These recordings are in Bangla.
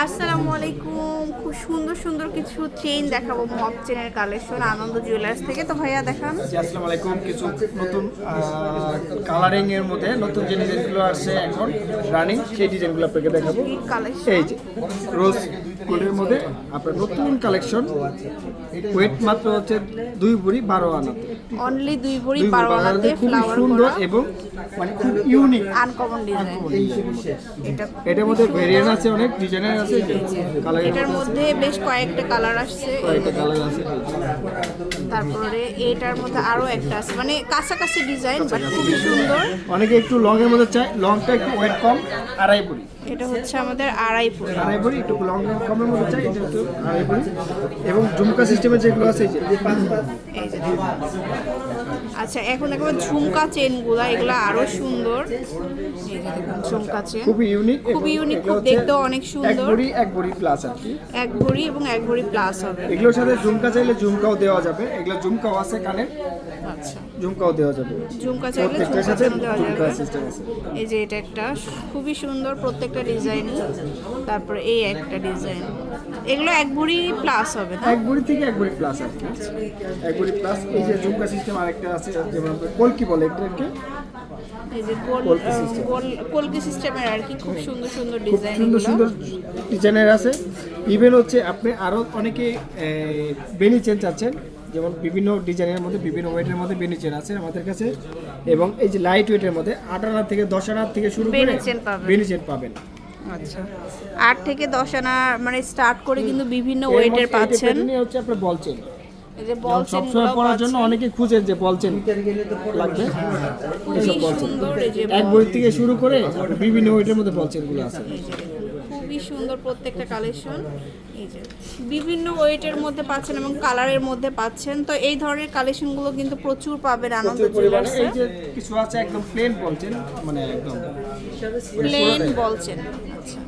আসসালামু আলাইকুম। খুব সুন্দর সুন্দর কিছু চেইন দেখাবো, মব চেনের কালেকশন আনন্দ জুয়েলার্স থেকে। তো ভাইয়া দেখান। আসসালামু আলাইকুম। কিছু নতুন কালারিং এর মধ্যে নতুন যে ডিজাইনগুলো আসছে এখন রানিং, সেই ডিজাইনগুলো আপনাকে দেখাবো। এই যে রোজ গোল্ডের মধ্যে আপনার নতুন কালেকশন, ওয়েট মাত্র হচ্ছে 2 ভরি 12 আনা, অনলি 2 ভরি 12 আনাতে খুব ফ্লাওয়ার সুন্দর করা, এবং মানে খুব ইউনিক আনকমন ডিজাইন। এটার মধ্যে ভেরিয়েন্ট আছে, অনেক ডিজাইনের আছে। কালার এটার মধ্যে বেশ কয়েকটা কালার আসছে, কয়েকটা কালার আছে। তারপরে এটার মধ্যে আরো একটা আছে, মানে কাছাকাছি ডিজাইন বাট খুবই সুন্দর। অনেকে একটু লং এর মধ্যে চায়, লংটা একটু ওয়েট কম, 2.5 ভরি। এটা হচ্ছে আমাদের 2.5 ভরি। 2.5 ভরি একটু লং কমের মধ্যে চাই, এটা একটু 2.5 ভরি। এবং ঝুমকা সিস্টেমের যেগুলো আছে, এই যে আচ্ছা, এখন একবার ঝুমকা চেনগুলা, এগুলা আরো সুন্দর। এই যে দেখুন ঝুমকা চেন, খুবই ইউনিক, খুবই ইউনিক, খুব দেখতেও অনেক সুন্দর। 1 ভরি প্লাস আর কি, 1 ভরি এবং 1 ভরি প্লাস হবে। এগুলোর সাথে ঝুমকা চাইলে ঝুমকাও দেওয়া যাবে। এগুলো ঝুমকাও আছে কানে, আচ্ছা ঝুমকাও দেওয়া যাবে। ঝুমকা চাইলে প্রত্যেকটার ঝুমকা সাথে চেনও দেওয়া ঝুমকা যাবে। সিস্টেম আছে। এই যে এটা একটা খুবই সুন্দর, প্রত্যেকটা ডিজাইন। তারপরে এই একটা ডিজাইন, এগুলো 1 ভরি প্লাস হবে না? 1 ভরি থেকে 1 ভরি প্লাস আর কি, 1 ভরি প্লাস। এই যে ঝুমকা সিস্টেম আরেকটা আছে, যেমন কলকি বলে এটাকে, এই যে কলকি সিস্টেমের আর কি, খুব সুন্দর সুন্দর খুব ডিজাইন। সুন্দর সুন্দর ডিজাইনের আছে। ইভেন হচ্ছে আপনি আরও অনেকে বেনি চেন চাচ্ছেন, যেমন বিভিন্ন ডিজাইনের মধ্যে বিভিন্ন ওয়েটের মধ্যে বেনি চেন আছে আমাদের কাছে। এবং এই যে লাইট ওয়েটের মধ্যে 8 আনা থেকে 10 আনা থেকে শুরু করে বেনি চেন পাবেন। আচ্ছা, 8 থেকে 10 আনা মানে স্টার্ট করে কিন্তু বিভিন্ন ওয়েটের পাচ্ছেন। এটা হচ্ছে আপনার বল চেন। এই যে বল চেন সবসময় পরার জন্য অনেকে খুঁজেন যে বল চেন লাগবে, এইসব বল চেন সুন্দর। এই যে 1 ভরি থেকে শুরু করে বিভিন্ন ওয়েটের মধ্যে বল চেনগুলো আছে। খুবই সুন্দর প্রত্যেকটা কালেকশন। এই যে বিভিন্ন ওয়েটের মধ্যে পাচ্ছেন এবং কালারের মধ্যে পাচ্ছেন। তো এই ধরনের কালেকশনগুলো কিন্তু প্রচুর পাবেন আনন্দ জুয়েলার্সে। এই যে কিছু আছে একদম প্লেন বলছেন, মানে একদম প্লেন বলছেন। আচ্ছা,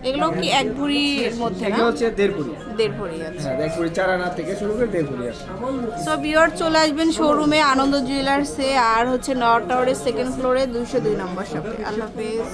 এগুলো কি 1 ভরির মধ্যে না? এগুলো হচ্ছে 1.5 ভরি। 1.5 ভরি। আচ্ছা, হ্যাঁ, 1 ভরি 4 আনা থেকে শুরু করে 1.5 ভরি আছে। সো ভিউয়ার চলে আসবেন শোরুমে আনন্দ জুয়েলার্সে, আর হচ্ছে নর্থ টাওয়ারের 2nd ফ্লোরে 202 নম্বর শপে। আল্লাহ হাফেজ।